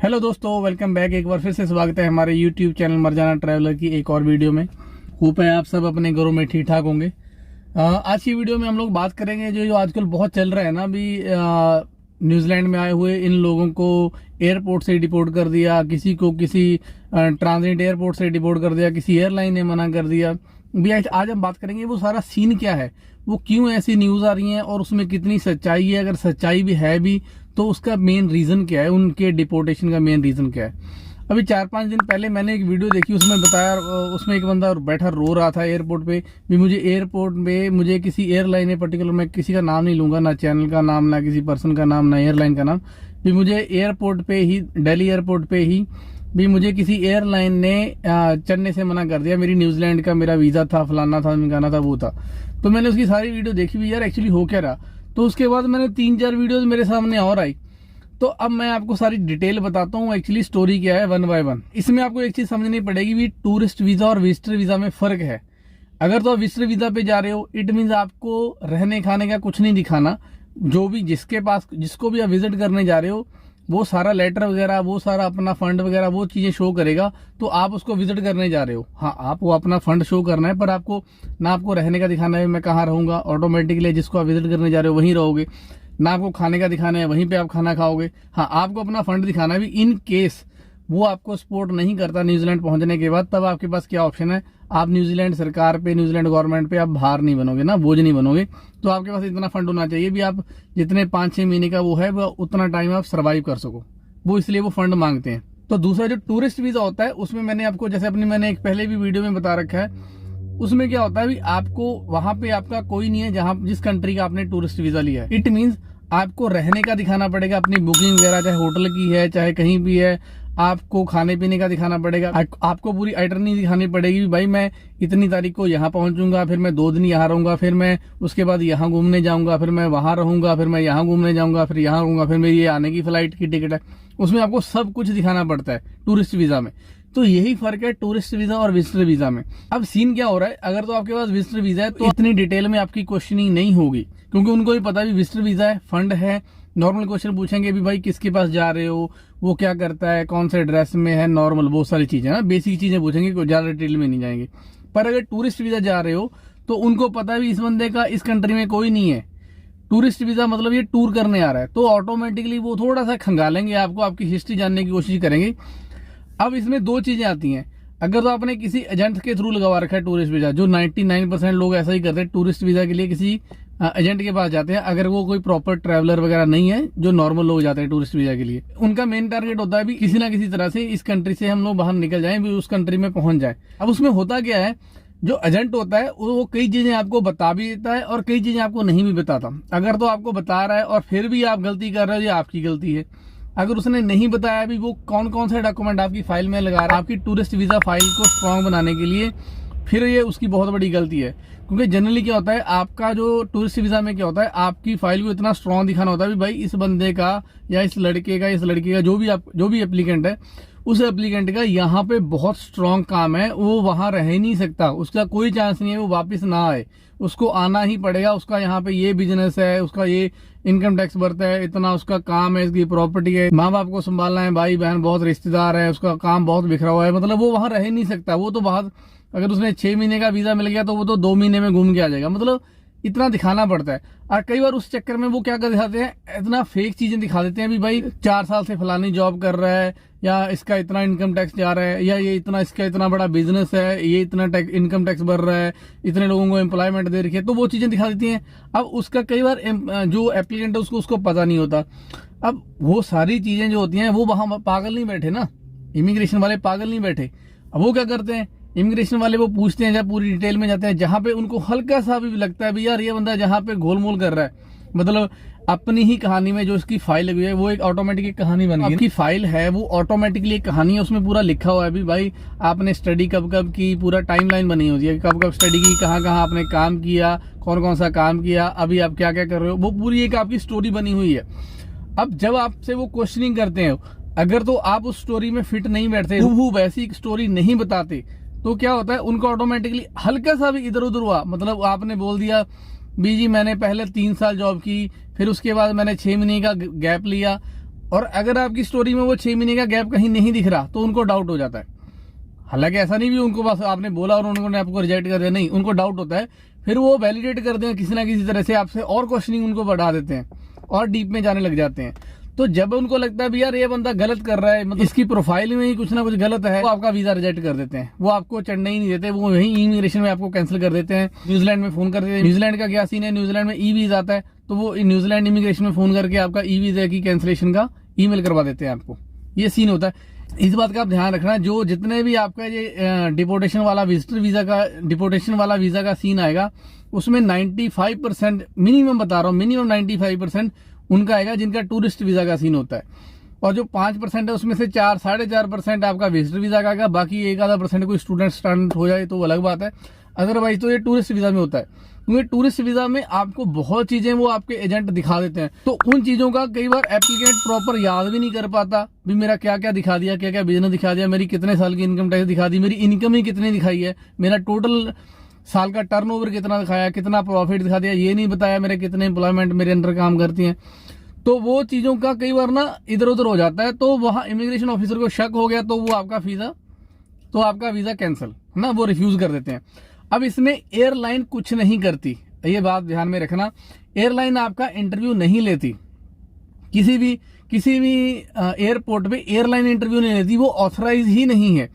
Hello दोस्तों, welcome back. एक बार फिर से स्वागत है हमारे यूट्यूब चैनल मरजाना ट्रैवलर की एक और वीडियो में। होप है आप सब अपने घरों में ठीक ठाक होंगे। आज की वीडियो में हम लोग बात करेंगे जो आजकल बहुत चल रहा है ना, अभी न्यूजीलैंड में आए हुए इन लोगों को एयरपोर्ट से डिपोर्ट कर दिया, किसी को किसी ट्रांजिट एयरपोर्ट से डिपोर्ट कर दिया, किसी एयरलाइन ने मना कर दिया। भी आज हम बात करेंगे वो सारा सीन क्या है, वो क्यों ऐसी न्यूज आ रही है और उसमें कितनी सच्चाई है, अगर सच्चाई भी है भी तो उसका मेन रीजन क्या है, उनके डिपोर्टेशन का मेन रीजन क्या है। अभी 4-5 दिन पहले मैंने एक वीडियो देखी, उसमें बताया, उसमें एक बंदा बैठा रो रहा था एयरपोर्ट पे भी, मुझे एयरपोर्ट पे मुझे किसी एयरलाइन है पर्टिकुलर, मैं किसी का नाम नहीं लूंगा, ना चैनल का नाम, ना किसी पर्सन का नाम, ना एयरलाइन का नाम, भी मुझे एयरपोर्ट पे ही, दिल्ली एयरपोर्ट पे ही भी मुझे किसी एयरलाइन ने चढ़ने से मना कर दिया। मेरी न्यूजीलैंड का मेरा वीजा था, फलाना था, निकाना था, वो था। तो मैंने उसकी सारी वीडियो देखी भी, यार एक्चुअली हो क्या रहा। तो उसके बाद मैंने 3-4 वीडियोस मेरे सामने और आई। तो अब मैं आपको सारी डिटेल बताता हूँ एक्चुअली स्टोरी क्या है, वन बाय वन। इसमें आपको एक चीज समझनी पड़ेगी भी, टूरिस्ट वीजा और विजिटर वीजा में फर्क है। अगर तो आप विजिटर वीजा पे जा रहे हो, इट मीन्स आपको रहने खाने का कुछ नहीं दिखाना। जो भी जिसके पास, जिसको भी आप विजिट करने जा रहे हो, वो सारा लेटर वगैरह, वो सारा अपना फंड वगैरह, वो चीजें शो करेगा, तो आप उसको विजिट करने जा रहे हो। हाँ, आप वो अपना फंड शो करना है, पर आपको ना आपको रहने का दिखाना है मैं कहाँ रहूंगा, ऑटोमेटिकली जिसको आप विजिट करने जा रहे हो वहीं रहोगे। ना आपको खाने का दिखाना है, वहीं पे आप खाना खाओगे। हाँ, आपको अपना फंड दिखाना है भी, इन केस वो आपको सपोर्ट नहीं करता न्यूजीलैंड पहुंचने के बाद, तब आपके पास क्या ऑप्शन है, आप न्यूजीलैंड सरकार पे, न्यूजीलैंड गवर्नमेंट पे आप भार नहीं बनोगे ना, बोझ नहीं बनोगे। तो आपके पास इतना फंड होना चाहिए भी, आप जितने 5-6 महीने का वो है, वो उतना टाइम आप सर्वाइव कर सको, वो इसलिए वो फंड मांगते हैं। तो दूसरा जो टूरिस्ट वीजा होता है, उसमें मैंने आपको जैसे मैंने एक पहले भी वीडियो में बता रखा है, उसमें क्या होता है भी, आपको वहां पे आपका कोई नहीं है जहां जिस कंट्री का आपने टूरिस्ट वीजा लिया है। इट मीन्स आपको रहने का दिखाना पड़ेगा, अपनी बुकिंग वगैरह, चाहे होटल की है चाहे कहीं भी है, आपको खाने पीने का दिखाना पड़ेगा, आपको पूरी आइटरनी दिखानी पड़ेगी। भाई मैं इतनी तारीख को यहाँ पहुंचूंगा, फिर मैं 2 दिन यहाँ रहूंगा, फिर मैं उसके बाद यहाँ घूमने जाऊंगा, फिर मैं वहां रहूंगा, फिर मैं यहाँ घूमने जाऊंगा, फिर यहाँ रहूंगा, फिर मेरी ये आने की फ्लाइट की टिकट है, उसमें आपको सब कुछ दिखाना पड़ता है टूरिस्ट वीजा में। तो यही फर्क है टूरिस्ट वीजा और विजिटर वीजा में। अब सीन क्या हो रहा है, अगर तो आपके पास विजिटर वीजा है तो इतनी डिटेल में आपकी क्वेश्चनिंग नहीं होगी, क्योंकि उनको भी पता है विजिटर वीजा है, फंड है। नॉर्मल क्वेश्चन पूछेंगे भी, भाई किसके पास जा रहे हो, वो क्या करता है, कौन से एड्रेस में है, नॉर्मल बहुत सारी चीजें ना, बेसिक चीजें पूछेंगे, कोई ज्यादा डिटेल में नहीं जाएंगे। पर अगर टूरिस्ट वीजा जा रहे हो तो उनको पता है भी इस बंदे का इस कंट्री में कोई नहीं है, टूरिस्ट वीजा मतलब ये टूर करने आ रहा है, तो ऑटोमेटिकली वो थोड़ा सा खंगालेंगे आपको, आपकी हिस्ट्री जानने की कोशिश करेंगे। अब इसमें 2 चीजें आती हैं। अगर तो आपने किसी एजेंट के थ्रू लगवा रखा है टूरिस्ट वीजा, जो 99% लोग ऐसा ही करते हैं, टूरिस्ट वीजा के लिए किसी एजेंट के पास जाते हैं, अगर वो कोई प्रॉपर ट्रैवलर वगैरह नहीं है, जो नॉर्मल लोग जाते हैं टूरिस्ट वीजा के लिए, उनका मेन टारगेट होता है भी किसी ना किसी तरह से इस कंट्री से हम लोग बाहर निकल जाएं, भी उस कंट्री में पहुंच जाए। अब उसमें होता क्या है, जो एजेंट होता है वो कई चीजें आपको बता भी देता है और कई चीजें आपको नहीं भी बताता। अगर तो आपको बता रहा है और फिर भी आप गलती कर रहे हो, ये आपकी गलती है। अगर उसने नहीं बताया भी वो कौन कौन से डॉक्यूमेंट आपकी फाइल में लगा रहा है आपकी टूरिस्ट वीजा फाइल को स्ट्रांग बनाने के लिए, फिर ये उसकी बहुत बड़ी गलती है। क्योंकि जनरली क्या होता है, आपका जो टूरिस्ट वीजा में क्या होता है, आपकी फाइल को इतना स्ट्रांग दिखाना होता है भी भाई इस बंदे का या इस लड़के का, इस लड़की का, जो भी एप्लीकेंट है, उस एप्लीकेंट का यहाँ पे बहुत स्ट्रांग काम है, वो वहां रह ही नहीं सकता, उसका कोई चांस नहीं है वो वापस ना आए, उसको आना ही पड़ेगा। उसका यहाँ पे ये बिजनेस है, उसका ये इनकम टैक्स भरता है, इतना उसका काम है, इसकी प्रॉपर्टी है, माँ बाप को संभालना है, भाई बहन बहुत रिश्तेदार है, उसका काम बहुत बिखरा हुआ है, मतलब वो वहां रह ही नहीं सकता। वो तो बाहर, अगर उसने 6 महीने का वीजा मिल गया तो वो तो 2 महीने में घूम के आ जाएगा, मतलब इतना दिखाना पड़ता है। और कई बार उस चक्कर में वो क्या कर दिखाते हैं, इतना फेक चीजें दिखा देते हैं भी, भाई 4 साल से फलानी जॉब कर रहा है, या इसका इतना इनकम टैक्स जा रहा है, या ये इतना, इसका इतना बड़ा बिजनेस है, ये इतना इनकम टैक्स भर रहा है, इतने लोगों को एम्प्लॉयमेंट दे रखी है, तो वो चीजें दिखा देती हैं। अब उसका कई बार जो एप्लीकेंट है उसको पता नहीं होता। अब वो सारी चीजें जो होती हैं, वो वहां पागल नहीं बैठे ना, इमिग्रेशन वाले पागल नहीं बैठे। अब वो क्या करते हैं, इमिग्रेशन वाले वो पूछते हैं, जब पूरी डिटेल में जाते हैं, जहां पे उनको हल्का सा भी लगता है भी यार ये बंदा जहां पे गोलमोल कर रहा है, मतलब अपनी ही कहानी में जो इसकी फाइल लगी है वो एक ऑटोमेटिक एक कहानी बन गई। आपकी फाइल है वो ऑटोमेटिकली एक कहानी है, उसमें पूरा लिखा हुआ है भी भाई आपने स्टडी कब कब की, पूरा टाइमलाइन बनी होती है, कब कब स्टडी की, कहाँ कहाँ आपने काम किया, कौन कौन सा काम किया, अभी आप क्या क्या कर रहे हो, वो पूरी एक आपकी स्टोरी बनी हुई है। अब जब आपसे वो क्वेश्चनिंग करते हैं, अगर तो आप उस स्टोरी में फिट नहीं बैठते, हूबहू वैसी स्टोरी नहीं बताते, तो क्या होता है, उनको ऑटोमेटिकली हल्का सा भी इधर उधर हुआ, मतलब आपने बोल दिया भी जी मैंने पहले 3 साल जॉब की, फिर उसके बाद मैंने 6 महीने का गैप लिया, और अगर आपकी स्टोरी में वो 6 महीने का गैप कहीं नहीं दिख रहा तो उनको डाउट हो जाता है। हालांकि ऐसा नहीं भी उनको बस आपने बोला और उन्होंने आपको रिजेक्ट कर दिया, नहीं, उनको डाउट होता है, फिर वो वैलिडेट करते हैं किसी ना किसी तरह से आपसे और क्वेश्चनिंग उनको बढ़ा देते हैं और डीप में जाने लग जाते हैं। तो जब उनको लगता है भी यार ये बंदा गलत कर रहा है, मतलब इसकी प्रोफाइल में ही कुछ ना कुछ गलत है, वो आपका वीजा रिजेक्ट कर देते हैं, वो आपको चढ़ने ही नहीं देते, वो वहीं इमिग्रेशन में आपको कैंसिल कर देते हैं। न्यूजीलैंड में फोन कर देते हैं। न्यूजीलैंड का क्या सीन है, न्यूजीलैंड में ई वीजा आता है, तो वो न्यूजीलैंड इमिग्रेशन में फोन करके आपका ई वीजा की कैंसिलेशन का ईमेल करवा देते हैं आपको। ये सीन होता है। इस बात का आप ध्यान रखना, जो जितने भी आपका ये डिपोर्टेशन वाला विजिटर वीजा का डिपोर्टेशन वाला वीजा का सीन आएगा, उसमें 95% मिनिमम बता रहा हूँ, मिनिमम 95% उनका आएगा जिनका टूरिस्ट वीजा का सीन होता है। और जो 5% है उसमें से 4-4.5% आपका विजिटर वीजा का आएगा, बाकी 1-आधा% कोई स्टूडेंट स्टूडेंट हो जाए तो वो अलग बात है। अदरवाइज तो ये टूरिस्ट वीजा में होता है, क्योंकि टूरिस्ट वीजा में आपको बहुत चीजें वो आपके एजेंट दिखा देते हैं, तो उन चीजों का कई बार एप्लीकेंट प्रॉपर याद भी नहीं कर पाता भी मेरा क्या क्या दिखा दिया, क्या क्या बिजनेस दिखा दिया, मेरी कितने साल की इनकम टैक्स दिखा दी, मेरी इनकम ही कितनी दिखाई है, मेरा टोटल साल का टर्नओवर कितना दिखाया, कितना प्रॉफिट दिखा दिया, ये नहीं बताया मेरे कितने एम्प्लॉयमेंट मेरे अंडर काम करती हैं। तो वो चीजों का कई बार ना इधर उधर हो जाता है, तो वहां इमिग्रेशन ऑफिसर को शक हो गया तो वो आपका वीजा कैंसिल है ना, वो रिफ्यूज कर देते हैं। अब इसमें एयरलाइन कुछ नहीं करती, ये बात ध्यान में रखना। एयरलाइन आपका इंटरव्यू नहीं लेती, किसी भी एयरपोर्ट पे एयरलाइन इंटरव्यू नहीं लेती, वो ऑथराइज ही नहीं है।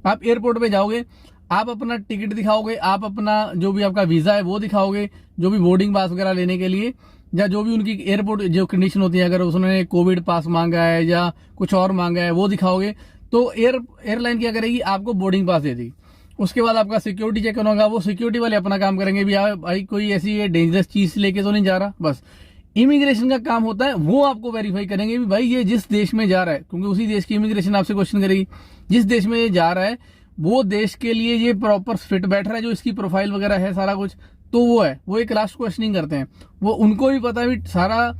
आप एयरपोर्ट पे जाओगे, आप अपना टिकट दिखाओगे, आप अपना जो भी आपका वीजा है वो दिखाओगे, जो भी बोर्डिंग पास वगैरह लेने के लिए, या जो भी उनकी एयरपोर्ट जो कंडीशन होती है, अगर उसने कोविड पास मांगा है या कुछ और मांगा है वो दिखाओगे, तो एयरलाइन क्या करेगी, आपको बोर्डिंग पास दे देगी। उसके बाद आपका सिक्योरिटी चेक होगा, वो सिक्योरिटी वाले अपना काम करेंगे भी भाई कोई ऐसी डेंजरस चीज लेके तो नहीं जा रहा। बस इमिग्रेशन का काम होता है, वो आपको वेरीफाई करेंगे भी भाई ये जिस देश में जा रहा है, क्योंकि उसी देश की इमिग्रेशन आपसे क्वेश्चन करेगी, जिस देश में ये जा रहा है वो देश के लिए ये प्रॉपर फिट बैठ रहा है, जो इसकी प्रोफाइल वगैरह है सारा कुछ, तो वो एक लास्ट क्वेश्चनिंग करते हैं। वो उनको भी पता है भी सारा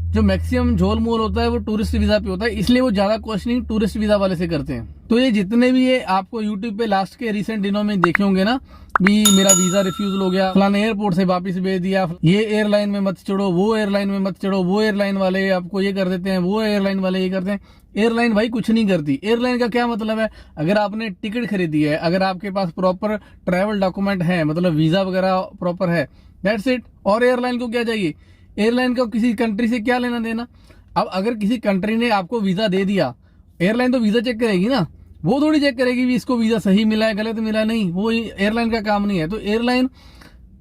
जो मैक्सिमम झोल मोल होता है वो टूरिस्ट वीजा पे होता है, इसलिए वो ज्यादा क्वेश्चनिंग टूरिस्ट वीजा वाले से करते हैं। तो ये जितने भी ये आपको यूट्यूब पे लास्ट के रिसेंट दिनों में देखे होंगे ना, भी मेरा वीजा रिफ्यूजल हो गया, फलाने एयरपोर्ट से वापस भेज दिया, ये एयरलाइन में मत चढ़ो, वो एयरलाइन में मत चढ़ो, वो एयरलाइन वाले आपको ये कर देते हैं, वो एयरलाइन वाले ये करते हैं। एयरलाइन भाई कुछ नहीं करती। एयरलाइन का क्या मतलब है, अगर आपने टिकट खरीदी है, अगर आपके पास प्रॉपर ट्रैवल डॉक्यूमेंट है, मतलब वीजा वगैरह प्रॉपर है, दैट्स इट। और एयरलाइन को क्या चाहिए, एयरलाइन को किसी कंट्री से क्या लेना देना। अब अगर किसी कंट्री ने आपको वीजा दे दिया, एयरलाइन तो वीजा चेक करेगी ना, वो थोड़ी चेक करेगी भी इसको वीजा सही मिला है गलत मिला नहीं, वो एयरलाइन का काम नहीं है। तो एयरलाइन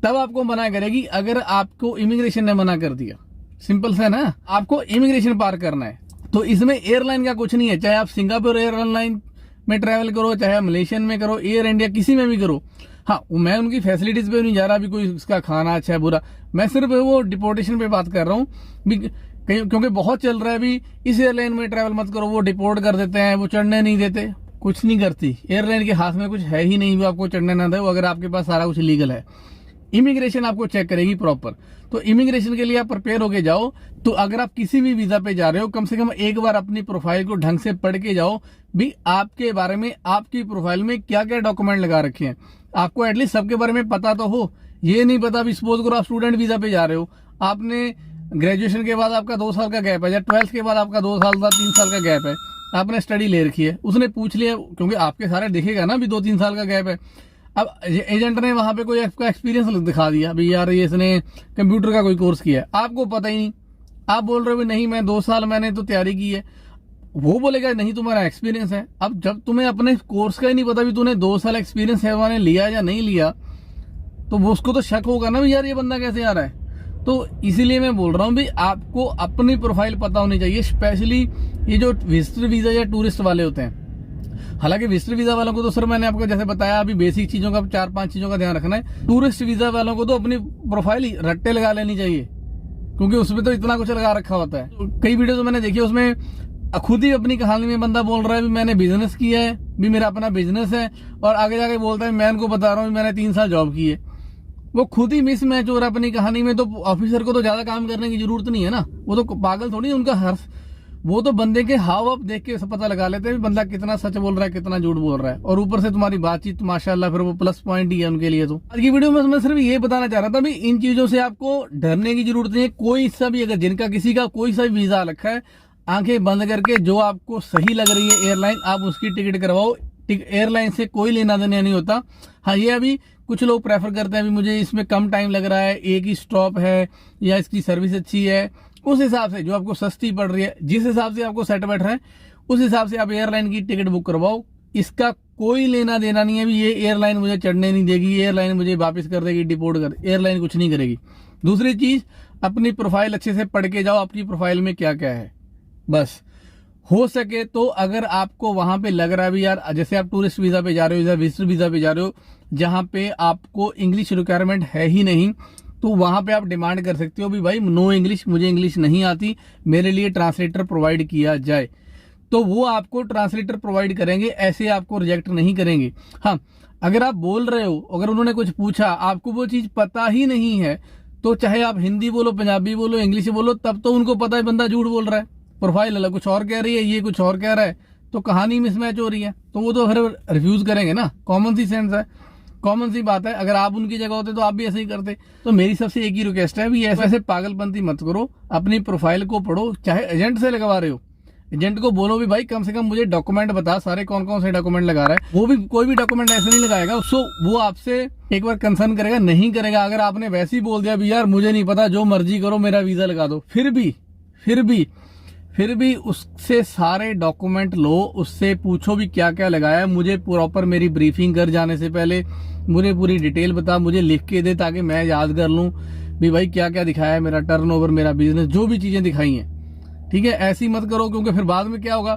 तब आपको मना करेगी अगर आपको इमिग्रेशन ने मना कर दिया। सिंपल सा है ना, आपको इमिग्रेशन पार करना है। तो इसमें एयरलाइन का कुछ नहीं है, चाहे आप सिंगापुर एयरलाइन में ट्रैवल करो, चाहे आप मलेशियन में करो, एयर इंडिया किसी में भी करो। हाँ, मैं उनकी फैसिलिटीज पे नहीं जा रहा, भी कोई उसका खाना अच्छा है बुरा, मैं सिर्फ वो डिपोर्टेशन पे बात कर रहा हूँ भी, क्योंकि बहुत चल रहा है भी इस एयरलाइन में ट्रैवल मत करो, वो डिपोर्ट कर देते हैं, वो चढ़ने नहीं देते। कुछ नहीं करती एयरलाइन के हाथ में, कुछ है ही नहीं वो आपको चढ़ने ना दे, अगर आपके पास सारा कुछ लीगल है। इमिग्रेशन आपको चेक करेगी प्रॉपर। तो इमिग्रेशन के लिए आप प्रिपेयर होके जाओ। तो अगर आप किसी भी वीजा पे जा रहे हो, कम से कम एक बार अपनी प्रोफाइल को ढंग से पढ़ के जाओ भी आपके बारे में, आपकी प्रोफाइल में क्या क्या डॉक्यूमेंट लगा रखे हैं, आपको एटलीस्ट सबके बारे में पता तो हो। ये नहीं पता भी सपोज करो आप स्टूडेंट वीजा पे जा रहे हो, आपने ग्रेजुएशन के बाद आपका 2 साल का गैप है, या 12th के बाद आपका 2 साल का 3 साल का गैप है, आपने स्टडी ले रखी है, उसने पूछ लिया, क्योंकि आपके सारे दिखेगा ना भी 2-3 साल का गैप है। अब एजेंट ने वहां पे कोई आपका एक्सपीरियंस दिखा दिया भी यार ये इसने कंप्यूटर का कोई कोर्स किया है, आपको पता ही नहीं, आप बोल रहे हो नहीं मैं 2 साल मैंने तो तैयारी की है, वो बोलेगा नहीं तुम्हारा एक्सपीरियंस है। अब जब तुम्हें अपने कोर्स का ही नहीं पता भी तूने 2 साल एक्सपीरियंस है मैंने लिया या नहीं लिया, तो वो उसको तो शक होगा ना भी यार ये बंदा कैसे आ रहा है। तो इसीलिए मैं बोल रहा हूँ भी आपको अपनी प्रोफाइल पता होनी चाहिए, स्पेशली ये जो विजिटर वीजा या टूरिस्ट वाले होते हैं। हालांकि विजिटर वीजा वालों को तो सर मैंने आपको जैसे बताया अभी बेसिक चीजों का 4-5 चीजों का ध्यान रखना है। टूरिस्ट वीजा वालों को तो अपनी प्रोफाइल ही रट्टे लगा लेनी चाहिए, क्योंकि उसमें तो इतना कुछ लगा रखा होता है। तो कई वीडियो तो मैंने देखी, उसमें खुद ही अपनी कहानी में बंदा बोल रहा है भी मैंने बिजनेस किया है, भी मेरा अपना बिजनेस है, और आगे जाके बोलता है मैं इनको बता रहा हूँ मैंने 3 साल जॉब की है। वो खुद ही मिस मैच हो रहा है अपनी कहानी में। तो ऑफिसर को तो ज्यादा काम करने की जरूरत नहीं है ना, वो तो पागल थोड़ी है, उनका हर वो तो बंदे के हाव भाव देख के पता लगा लेते हैं बंदा कितना सच बोल रहा है कितना झूठ बोल रहा है। और ऊपर से तुम्हारी बातचीत माशाल्लाह फिर वो प्लस पॉइंट ही है उनके लिए। तो आज की वीडियो में मैं सिर्फ ये बताना चाह रहा था भी इन चीजों से आपको डरने की जरूरत नहीं है। कोई सा भी अगर जिनका किसी का कोई सा भी वीजा रखा है, आंखें बंद करके जो आपको सही लग रही है एयरलाइन, आप उसकी टिकट करवाओ। एयरलाइन से कोई लेना देना नहीं होता। हाँ, ये अभी कुछ लोग प्रेफर करते हैं अभी मुझे इसमें कम टाइम लग रहा है, एक ही स्टॉप है या इसकी सर्विस अच्छी है, उस हिसाब से जो आपको सस्ती पड़ रही है, जिस हिसाब से आपको सेट बैठ रहा है, उस हिसाब से आप एयरलाइन की टिकट बुक करवाओ। इसका कोई लेना देना नहीं है भी ये एयरलाइन मुझे चढ़ने नहीं देगी, एयरलाइन मुझे वापस कर देगी, डिपोर्ट कर, एयरलाइन कुछ नहीं करेगी। दूसरी चीज, अपनी प्रोफाइल अच्छे से पढ़ के जाओ, आपकी प्रोफाइल में क्या क्या है। बस हो सके तो अगर आपको वहां पे लग रहा है भी यार, जैसे आप टूरिस्ट वीजा पे जा रहे हो या विजिटर वीजा पे जा रहे हो जहां पे आपको इंग्लिश रिक्वायरमेंट है ही नहीं, तो वहां पे आप डिमांड कर सकते हो भी भाई नो इंग्लिश, मुझे इंग्लिश नहीं आती, मेरे लिए ट्रांसलेटर प्रोवाइड किया जाए। तो वो आपको ट्रांसलेटर प्रोवाइड करेंगे, ऐसे आपको रिजेक्ट नहीं करेंगे। हाँ, अगर आप बोल रहे हो, अगर उन्होंने कुछ पूछा, आपको वो चीज पता ही नहीं है, तो चाहे आप हिंदी बोलो, पंजाबी बोलो, इंग्लिश बोलो, तब तो उनको पता है बंदा झूठ बोल रहा है, प्रोफाइल अलग कुछ और कह रही है, ये कुछ और कह रहा है, तो कहानी मिसमैच हो रही है, तो वो तो फिर रिफ्यूज करेंगे ना। कॉमन सी सेंस है, कॉमन सी बात है। अगर आप उनकी जगह होते तो आप भी ऐसे ही करते। तो मेरी सबसे एक ही रिक्वेस्ट है भी ऐसे पागलपंती मत करो, अपनी प्रोफाइल को पढ़ो। चाहे एजेंट से लगवा रहे हो, एजेंट को बोलो भी भाई कम से कम मुझे डॉक्यूमेंट बता, सारे कौन कौन से डॉक्यूमेंट लगा रहा है। वो भी कोई भी डॉक्यूमेंट ऐसे नहीं लगाएगा, उसको वो आपसे एक बार कंसर्न करेगा, नहीं करेगा। अगर आपने वैसे ही बोल दिया भी यार मुझे नहीं पता, जो मर्जी करो, मेरा वीजा लगा दो, फिर भी उससे सारे डॉक्यूमेंट लो, उससे पूछो भी क्या क्या लगाया है, मुझे प्रॉपर मेरी ब्रीफिंग कर जाने से पहले मुझे पूरी डिटेल बता, मुझे लिख के दे ताकि मैं याद कर लूं भी भाई क्या क्या दिखाया है, मेरा टर्नओवर, मेरा बिजनेस, जो भी चीजें दिखाई हैं। ठीक है, ऐसी मत करो, क्योंकि फिर बाद में क्या होगा,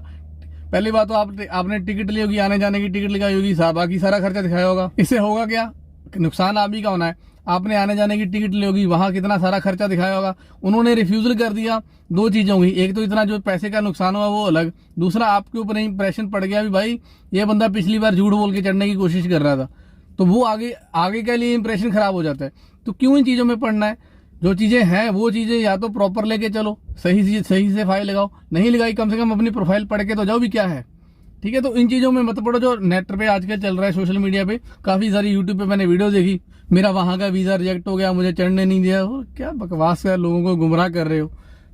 पहली बात तो आपने टिकट ली होगी, आने जाने की टिकट लगाई होगी, बाकी सारा खर्चा दिखाया होगा। इससे होगा क्या, नुकसान आप ही का होना है। आपने आने जाने की टिकट ली होगी, वहां कितना सारा खर्चा दिखाया होगा, उन्होंने रिफ्यूजल कर दिया, दो चीजें होंगी, एक तो इतना जो पैसे का नुकसान हुआ वो अलग, दूसरा आपके ऊपर इंप्रेशन पड़ गया भी भाई ये बंदा पिछली बार झूठ बोल के चढ़ने की कोशिश कर रहा था, तो वो आगे के लिए इंप्रेशन खराब हो जाता है। तो क्यों इन चीजों में पड़ना है, जो चीजें हैं वो चीजें या तो प्रॉपर लेके चलो, सही से फाइल लगाओ, नहीं लगाई कम से कम अपनी प्रोफाइल पढ़ के तो जाओ भी क्या है। ठीक है, तो इन चीजों में मत पड़ो जो नेट पे आजकल चल रहा है, सोशल मीडिया पे काफी सारी, यूट्यूब पे मैंने वीडियो देखी, मेरा वहां का वीजा रिजेक्ट हो गया, मुझे चढ़ने नहीं दिया। क्या बकवास कर, लोगों को गुमराह कर रहे हो।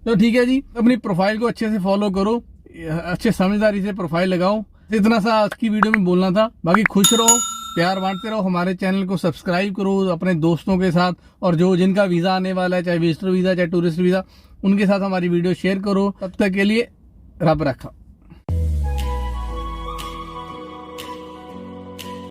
तो ठीक है जी, अपनी प्रोफाइल को अच्छे से फॉलो करो, अच्छे समझदारी से प्रोफाइल लगाओ। इतना सा आज की वीडियो में बोलना था। बाकी खुश रहो, प्यार बांटते रहो, हमारे चैनल को सब्सक्राइब करो अपने दोस्तों के साथ, और जो जिनका वीजा आने वाला है, चाहे विजिटर वीजा चाहे टूरिस्ट वीजा, उनके साथ हमारी वीडियो शेयर करो। तब तक के लिए रब रखा।